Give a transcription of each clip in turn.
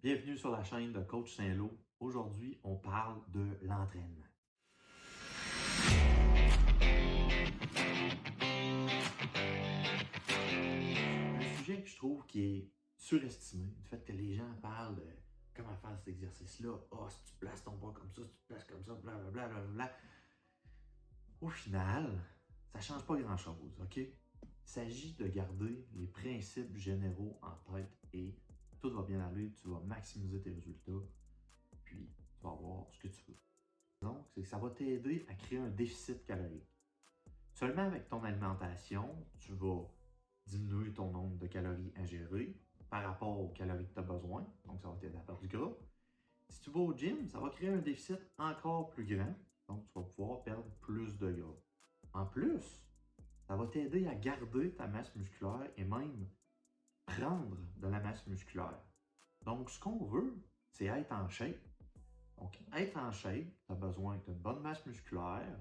Bienvenue sur la chaîne de Coach Saint-Lô. Aujourd'hui, on parle de l'entraînement. Un sujet que je trouve qui est surestimé, du fait que les gens parlent de comment faire cet exercice-là. Ah, si tu places ton bras comme ça, si tu te places comme ça, blablabla, blablabla. Au final, ça ne change pas grand-chose, OK? Il s'agit de garder les principes généraux en tête et tout va bien aller, tu vas maximiser tes résultats, puis tu vas avoir ce que tu veux. Donc, c'est que ça va t'aider à créer un déficit calorique. Seulement avec ton alimentation, tu vas diminuer ton nombre de calories ingérées par rapport aux calories que tu as besoin. Donc, ça va t'aider à perdre du gras. Si tu vas au gym, ça va créer un déficit encore plus grand. Donc, tu vas pouvoir perdre plus de gras. En plus, ça va t'aider à garder ta masse musculaire et même prendre de la masse musculaire. Donc, ce qu'on veut, c'est être en shape. Donc, être en shape, tu as besoin d'une bonne masse musculaire,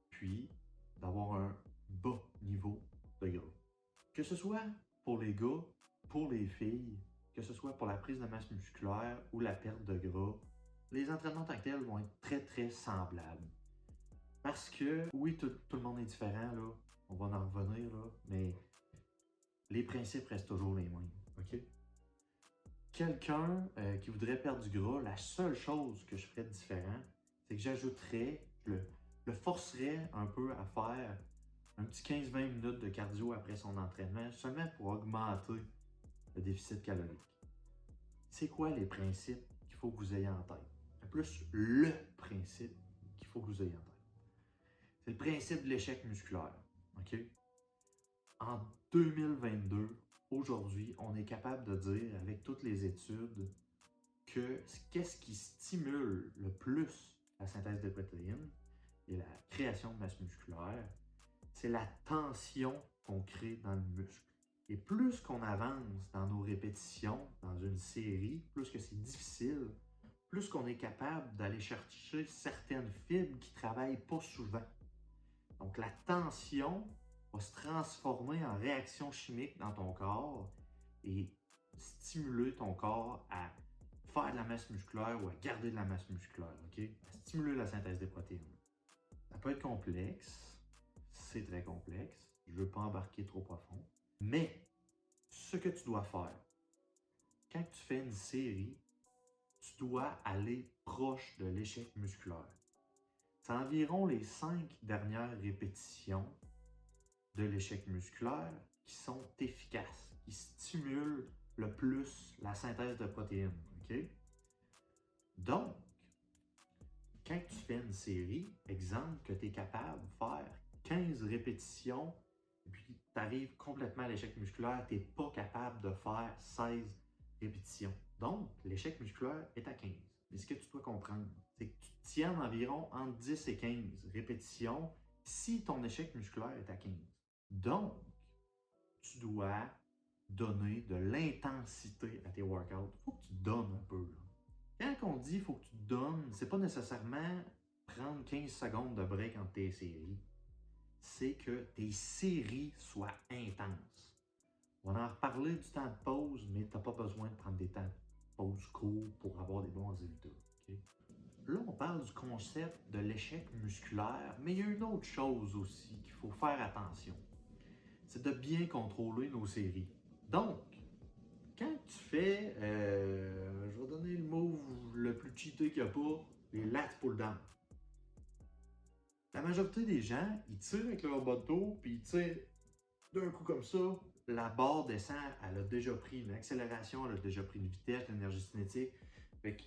puis d'avoir un bas niveau de gras. Que ce soit pour les gars, pour les filles, que ce soit pour la prise de masse musculaire ou la perte de gras, les entraînements tactiles vont être très semblables. Parce que, oui, tout le monde est différent, là, on va en revenir, là, mais les principes restent toujours les mêmes, OK? Quelqu'un qui voudrait perdre du gras, la seule chose que je ferais de différent, c'est que j'ajouterais, je le forcerais un peu à faire un petit 15-20 minutes de cardio après son entraînement, seulement pour augmenter le déficit calorique. C'est quoi les principes qu'il faut que vous ayez en tête? Plus le principe qu'il faut que vous ayez en tête. C'est le principe de l'échec musculaire. OK? En 2022, aujourd'hui, on est capable de dire, avec toutes les études, que qu'est-ce qui stimule le plus la synthèse de protéines et la création de masse musculaire, c'est la tension qu'on crée dans le muscle. Et plus qu'on avance dans nos répétitions, dans une série, plus que c'est difficile, plus qu'on est capable d'aller chercher certaines fibres qui ne travaillent pas souvent. Donc la tension va se transformer en réaction chimique dans ton corps et stimuler ton corps à faire de la masse musculaire ou à garder de la masse musculaire, OK? À stimuler la synthèse des protéines. Ça peut être complexe, c'est très complexe, je ne veux pas embarquer trop profond, mais ce que tu dois faire, quand tu fais une série, tu dois aller proche de l'échec musculaire. C'est environ les 5 dernières répétitions de l'échec musculaire qui sont efficaces, qui stimulent le plus la synthèse de protéines. OK? Donc, quand tu fais une série, exemple, que tu es capable de faire 15 répétitions, et puis tu arrives complètement à l'échec musculaire, tu n'es pas capable de faire 16 répétitions. Donc, l'échec musculaire est à 15. Mais ce que tu dois comprendre, c'est que tu tiens environ entre 10 et 15 répétitions si ton échec musculaire est à 15. Donc, tu dois donner de l'intensité à tes workouts. Il faut que tu donnes un peu. Quand on dit qu'il faut que tu donnes, c'est pas nécessairement prendre 15 secondes de break entre tes séries. C'est que tes séries soient intenses. On va en reparler du temps de pause, mais tu n'as pas besoin de prendre des temps de pause courts pour avoir des bons résultats. Okay? Là, on parle du concept de l'échec musculaire, mais il y a une autre chose aussi qu'il faut faire attention. C'est de bien contrôler nos séries. Donc, quand tu fais, je vais donner le move le plus cheaté qu'il n'y a pas, les lats pull down. La majorité des gens, ils tirent avec leur bas de dos, puis ils tirent d'un coup comme ça. La barre descend, elle a déjà pris une accélération, elle a déjà pris une vitesse, l'énergie cinétique. Fait que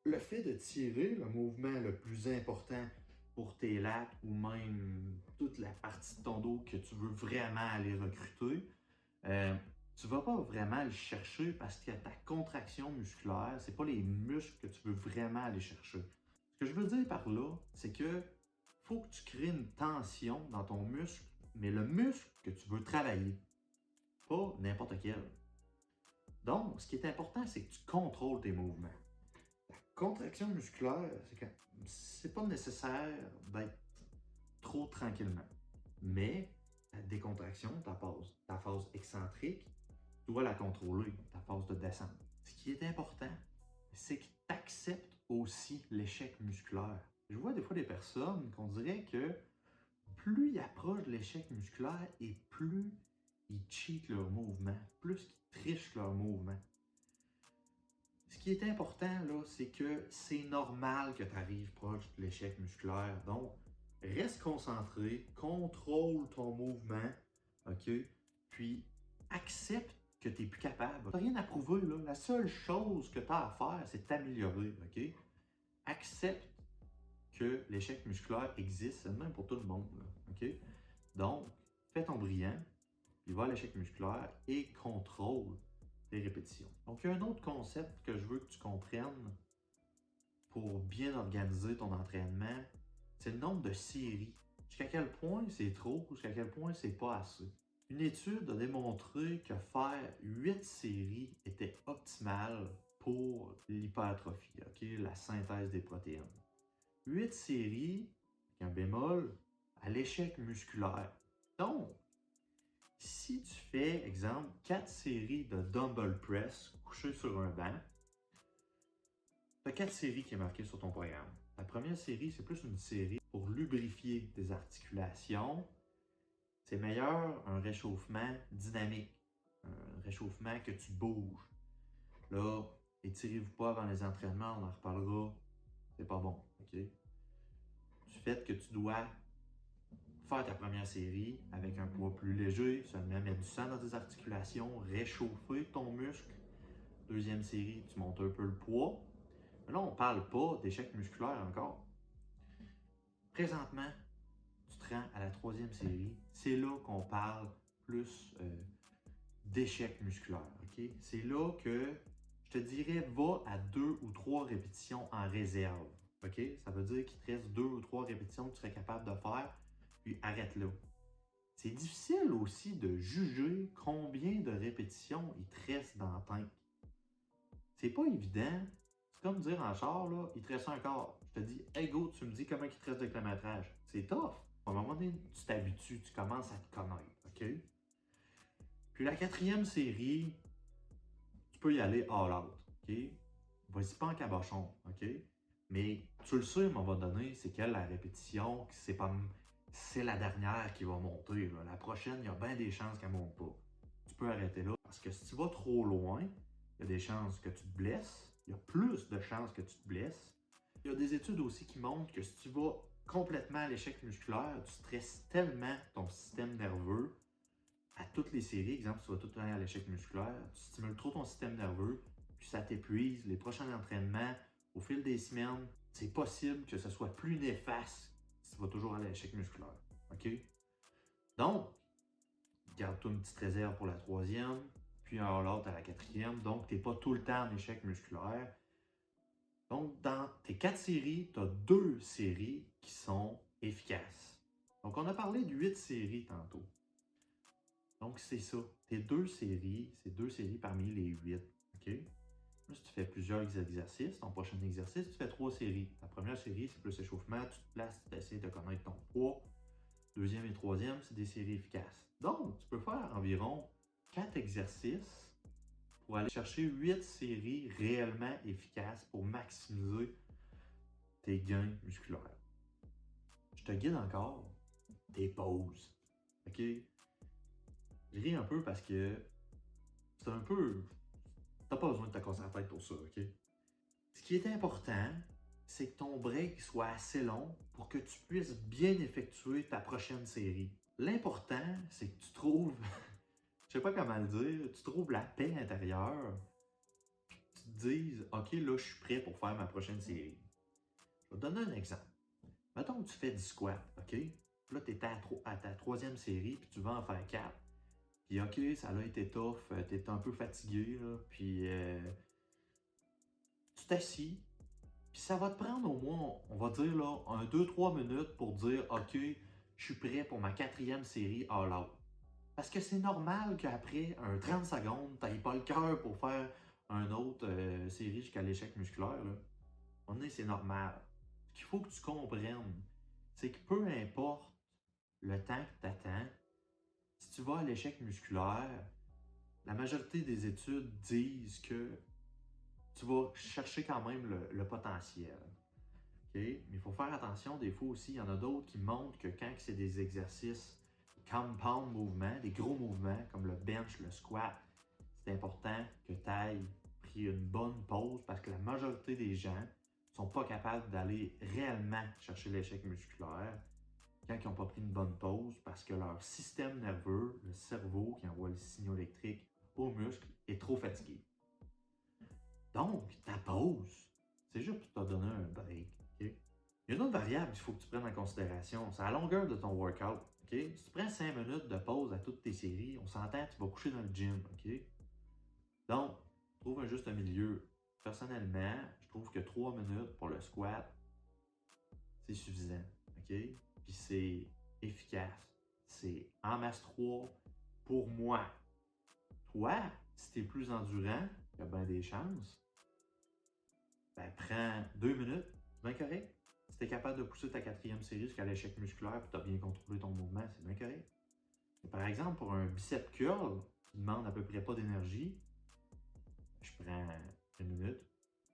le fait de tirer, le mouvement le plus important pour tes lats ou même toute la partie de ton dos que tu veux vraiment aller recruter, tu ne vas pas vraiment le chercher parce que ta contraction musculaire, ce n'est pas les muscles que tu veux vraiment aller chercher. Ce que je veux dire par là, c'est que faut que tu crées une tension dans ton muscle, mais le muscle que tu veux travailler, pas n'importe quel. Donc, ce qui est important, c'est que tu contrôles tes mouvements. La contraction musculaire, c'est pas nécessaire d'être trop tranquillement. Mais la décontraction, ta phase excentrique, tu dois la contrôler, ta phase de descente. Ce qui est important, aussi l'échec musculaire. Je vois des fois des personnes qu'on dirait que plus ils approchent de l'échec musculaire et plus ils cheatent leur mouvement, plus qu'ils trichent leur mouvement. Ce qui est important, là, c'est que c'est normal que tu arrives proche de l'échec musculaire. Donc, reste concentré, contrôle ton mouvement, OK? Puis, accepte que tu n'es plus capable. Tu n'as rien à prouver, là. La seule chose que tu as à faire, c'est t'améliorer, OK? Accepte que l'échec musculaire existe, c'est le même pour tout le monde, là, OK? Donc, fais ton brillant, puis va à l'échec musculaire et contrôle tes répétitions. Donc, il y a un autre concept que je veux que tu comprennes pour bien organiser ton entraînement, c'est le nombre de séries. Jusqu'à quel point c'est trop ou jusqu'à quel point c'est pas assez. Une étude a démontré que faire 8 séries était optimal pour l'hypertrophie, OK? La synthèse des protéines. 8 séries, avec un bémol, à l'échec musculaire. Donc, si tu fais, exemple, 4 séries de dumbbell press couché sur un banc, tu as 4 séries qui est marquées sur ton programme. La première série, c'est plus une série pour lubrifier tes articulations. C'est meilleur un réchauffement dynamique, un réchauffement que tu bouges. Là, étirez-vous pas avant les entraînements, on en reparlera. C'est pas bon, OK? Du fait que tu dois faire ta première série avec un poids plus léger, seulement mettre du sang dans tes articulations, réchauffer ton muscle. Deuxième série, tu montes un peu le poids. Mais là, on ne parle pas d'échec musculaire encore. Présentement, tu te rends à la troisième série. C'est là qu'on parle plus d'échec musculaire. Okay? C'est là que je te dirais, va à 2 ou 3 répétitions en réserve. Okay? Ça veut dire qu'il te reste 2 ou 3 répétitions que tu serais capable de faire, puis arrête là. C'est difficile aussi de juger combien de répétitions il te reste dans le tank. C'est pas évident. C'est comme dire en char, là, il te reste un quart. Je te dis, hey go, tu me dis comment il te reste de kilométrage. C'est tough. À un moment donné, tu t'habitues, tu commences à te connaître, OK? Puis la quatrième série, tu peux y aller all out, OK? Vas-y pas en cabochon, OK? Mais tu le sais, à un moment donné, c'est quelle la répétition, c'est la dernière qui va monter. Là. La prochaine, il y a bien des chances qu'elle ne monte pas. Tu peux arrêter là. Parce que si tu vas trop loin, il y a des chances que tu te blesses. Il y a plus de chances que tu te blesses. Il y a des études aussi qui montrent que si tu vas complètement à l'échec musculaire, tu stresses tellement ton système nerveux à toutes les séries. Exemple, si tu vas tout aller à l'échec musculaire, tu stimules trop ton système nerveux, puis ça t'épuise. Les prochains entraînements, au fil des semaines, c'est possible que ce soit plus néfaste si tu vas toujours à l'échec musculaire. OK? Donc, garde-toi une petite réserve pour la troisième, puis un all-out à la quatrième. Donc, tu n'es pas tout le temps en échec musculaire. Donc, dans tes 4 séries, tu as 2 séries qui sont efficaces. Donc, on a parlé de 8 séries tantôt. Donc, c'est ça. Tes 2 séries, c'est 2 séries parmi les 8. OK? Là, si tu fais plusieurs exercices, ton prochain exercice, tu fais 3 séries. La première série, c'est plus échauffement, tu te places, tu essaies de connaître ton poids. Deuxième et troisième, c'est des séries efficaces. Donc, tu peux faire environ 4 exercices pour aller chercher 8 séries réellement efficaces pour maximiser tes gains musculaires. Je te guide encore tes pauses. OK? Je ris un peu parce que c'est un peu... T'as pas besoin de te casser la tête pour ça, OK? Ce qui est important, c'est que ton break soit assez long pour que tu puisses bien effectuer ta prochaine série. L'important, c'est que tu trouves, je sais pas comment le dire, tu trouves la paix intérieure, tu te dises, OK, là, je suis prêt pour faire ma prochaine série. Je vais te donner un exemple. Mettons que tu fais du squat, OK? Puis là, tu es à ta troisième série, puis tu vas en faire 4. Puis OK, ça a été tough, tu es un peu fatigué, là, puis tu t'assis, puis ça va te prendre au moins, on va dire, là, 2-3 minutes pour dire, OK, je suis prêt pour ma quatrième série all out. Parce que c'est normal qu'après 30 secondes, tu n'aies pas le cœur pour faire une autre série jusqu'à l'échec musculaire. Là. On est, c'est normal. Ce qu'il faut que tu comprennes, c'est que peu importe le temps que tu attends, si tu vas à l'échec musculaire, la majorité des études disent que tu vas chercher quand même le potentiel. OK? Mais il faut faire attention, des fois aussi, il y en a d'autres qui montrent que quand c'est des exercices compound mouvements, des gros mouvements comme le bench, le squat, c'est important que tu ailles pris une bonne pause parce que la majorité des gens ne sont pas capables d'aller réellement chercher l'échec musculaire quand ils n'ont pas pris une bonne pause parce que leur système nerveux, le cerveau qui envoie les signaux électriques aux muscles, est trop fatigué. Donc, ta pause, c'est juste pour te donner un break. Okay? Il y a une autre variable qu'il faut que tu prennes en considération, c'est la longueur de ton workout. Okay? Si tu prends 5 minutes de pause à toutes tes séries, on s'entend que tu vas coucher dans le gym. Okay? Donc, trouve un juste milieu. Personnellement, je trouve que 3 minutes pour le squat, c'est suffisant. OK? Puis c'est efficace. C'est en masse 3 pour moi. Toi, si tu es plus endurant, il y a bien des chances. Ben, prends 2 minutes, c'est bien correct. Si tu es capable de pousser ta 4e série jusqu'à l'échec musculaire et tu as bien contrôlé ton mouvement, c'est bien correct. Mais par exemple, pour un bicep curl qui demande à peu près pas d'énergie, je prends 1 minute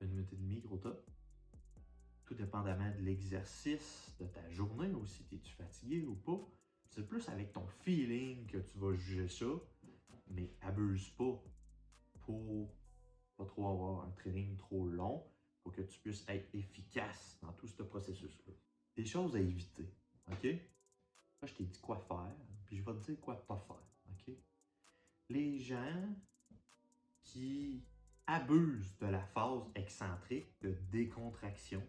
et demie, gros top. Tout dépendamment de l'exercice, de ta journée aussi, es-tu fatigué ou pas? C'est plus avec ton feeling que tu vas juger ça, mais abuse pas pour pas trop avoir un training trop long pour que tu puisses être efficace dans tout ce processus-là. Des choses à éviter, OK? Là, je t'ai dit quoi faire, puis je vais te dire quoi pas faire, OK? Les gens qui abusent de la phase excentrique de décontraction,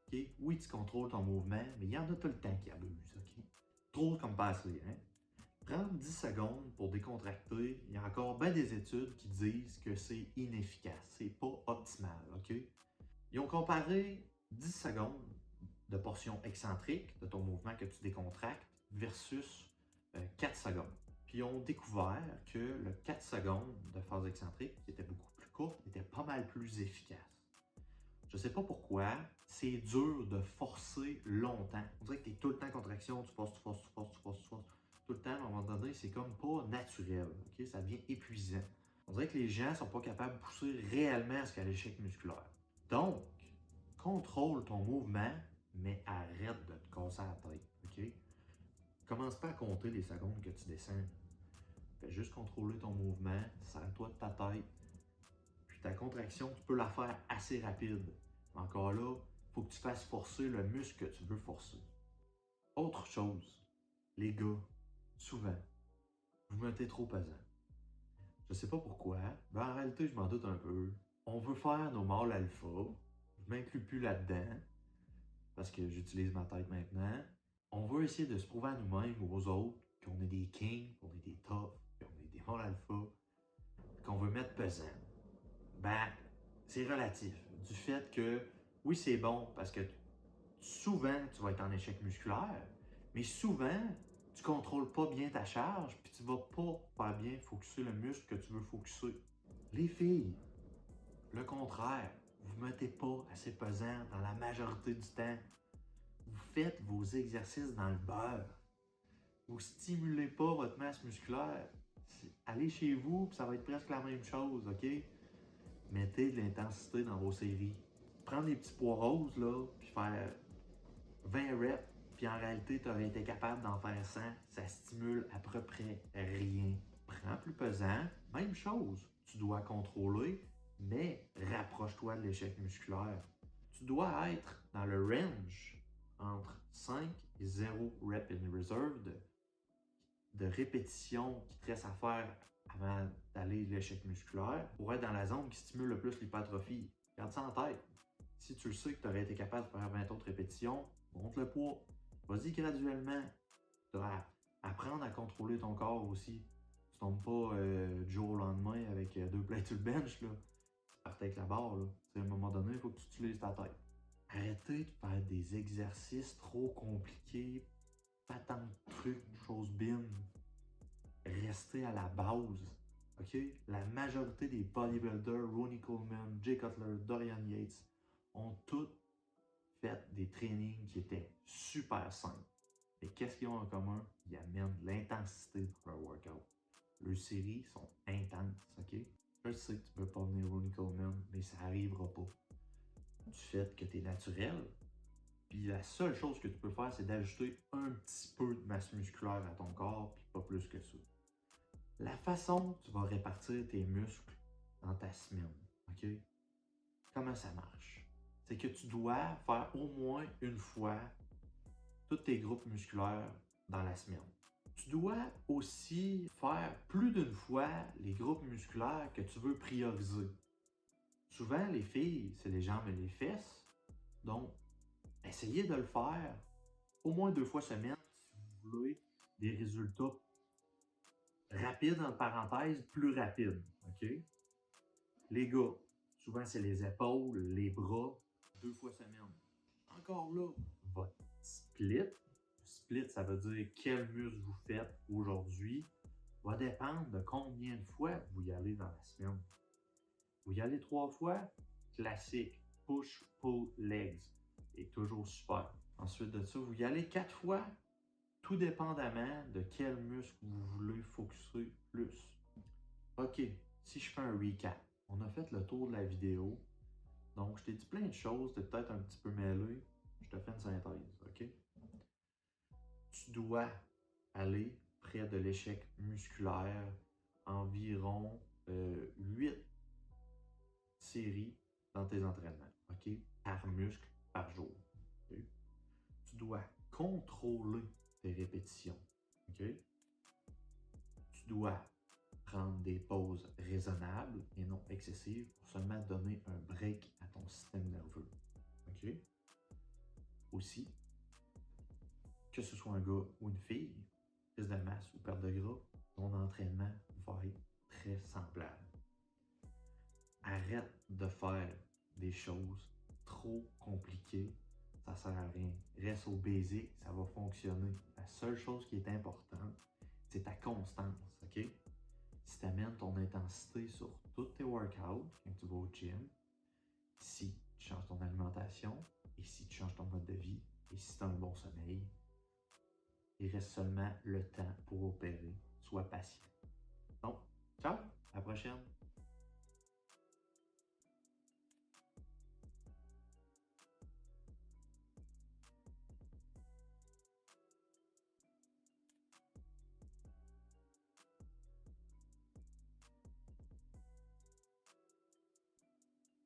OK? Oui, tu contrôles ton mouvement, mais il y en a tout le temps qui abusent, OK? Trop comme pas assez, hein? Prendre 10 secondes pour décontracter, il y a encore bien des études qui disent que c'est inefficace, c'est pas optimal, OK? Ils ont comparé 10 secondes de portion excentrique de ton mouvement que tu décontractes versus 4 secondes. Puis ils ont découvert que le 4 secondes de phase excentrique, qui était beaucoup plus courte, était pas mal plus efficace. Je sais pas pourquoi, c'est dur de forcer longtemps. On dirait que tu es tout le temps en contraction, tu forces tout le temps, à un moment donné, c'est comme pas naturel, ok? Ça devient épuisant. On dirait que les gens sont pas capables de pousser réellement jusqu'à l'échec musculaire. Donc, contrôle ton mouvement, mais arrête de te casser la tête, ok? Commence pas à compter les secondes que tu descends. Fais juste contrôler ton mouvement, serre-toi de ta tête. Puis ta contraction, tu peux la faire assez rapide. Encore là, il faut que tu fasses forcer le muscle que tu veux forcer. Autre chose, les gars, souvent, vous mettez trop pesant. Je sais pas pourquoi, mais en réalité, je m'en doute un peu. On veut faire nos mâles alpha. Je m'inclus plus là-dedans, parce que j'utilise ma tête maintenant. On veut essayer de se prouver à nous-mêmes ou aux autres qu'on est des kings, qu'on est des tough, qu'on est des mâles alpha, qu'on veut mettre pesant. Ben, c'est relatif. Du fait que, oui, c'est bon, parce que souvent, tu vas être en échec musculaire, mais souvent, tu contrôles pas bien ta charge, puis tu vas pas faire bien focuser le muscle que tu veux focuser. Les filles, le contraire, vous mettez pas assez pesant dans la majorité du temps. Vous faites vos exercices dans le beurre. Vous stimulez pas votre masse musculaire. Allez chez vous, puis ça va être presque la même chose, OK? Mettez de l'intensité dans vos séries. Prendre des petits pois roses, là, puis faire 20 reps, puis en réalité, tu aurais été capable d'en faire 100, ça stimule à peu près rien. Prends plus pesant, même chose. Tu dois contrôler, mais rapproche-toi de l'échec musculaire. Tu dois être dans le range entre 5 et 0 reps in reserve de répétitions qui te reste à faire avant d'aller l'échec musculaire pour être dans la zone qui stimule le plus l'hypertrophie. Garde ça en tête. Si tu le sais que tu aurais été capable de faire 20 autres répétitions, monte le poids. Vas-y graduellement. Tu dois apprendre à contrôler ton corps aussi. Tu tombes pas du jour au lendemain avec 2 plates sur le bench. Là. Tu partais avec la barre. Là. À un moment donné, il faut que tu utilises ta tête. Arrêtez de faire des exercices trop compliqués. Pas tant de trucs, de choses bien. Restez à la base. OK? La majorité des bodybuilders, Ronnie Coleman, Jay Cutler, Dorian Yates, ont tous fait des trainings qui étaient super simples. Et qu'est-ce qu'ils ont en commun? Ils amènent l'intensité pour leur workout. Leurs séries sont intenses, OK? Je sais que tu peux pas devenir Ronnie Coleman, mais ça arrivera pas. Du fait que tu es naturel. Puis la seule chose que tu peux faire, c'est d'ajouter un petit peu de masse musculaire à ton corps, puis pas plus que ça. La façon que tu vas répartir tes muscles dans ta semaine, OK? Comment ça marche? C'est que tu dois faire au moins une fois tous tes groupes musculaires dans la semaine. Tu dois aussi faire plus d'une fois les groupes musculaires que tu veux prioriser. Souvent, les filles, c'est les jambes et les fesses. Donc, essayez de le faire au moins 2 fois semaine si vous voulez des résultats rapides, entre parenthèses, plus rapides. OK? Les gars, souvent c'est les épaules, les bras, 2 fois semaine. Encore là, votre split. Split, ça veut dire quel muscle vous faites aujourd'hui, va dépendre de combien de fois vous y allez dans la semaine. Vous y allez 3 fois, classique, push, pull, legs, et toujours super. Ensuite de ça, vous y allez 4 fois, tout dépendamment de quel muscle vous voulez focuser plus. OK, si je fais un recap, on a fait le tour de la vidéo. Donc, je t'ai dit plein de choses, t'es peut-être un petit peu mêlé. Je te fais une synthèse, OK? Tu dois aller près de l'échec musculaire, environ 8 séries dans tes entraînements, OK? Par muscle, par jour. Okay? Tu dois contrôler tes répétitions, OK? Tu dois prendre des pauses raisonnables et non excessives pour seulement donner un break à ton système nerveux, OK? Aussi, que ce soit un gars ou une fille, prise de masse ou perte de gras, ton entraînement va être très semblable. Arrête de faire des choses trop compliquées, ça sert à rien. Reste au basic, ça va fonctionner. La seule chose qui est importante, c'est ta constance, OK? Si tu amènes ton intensité sur tous tes workouts quand tu vas au gym, si tu changes ton alimentation et si tu changes ton mode de vie et si tu as un bon sommeil, il reste seulement le temps pour opérer. Sois patient. Donc, ciao, à la prochaine!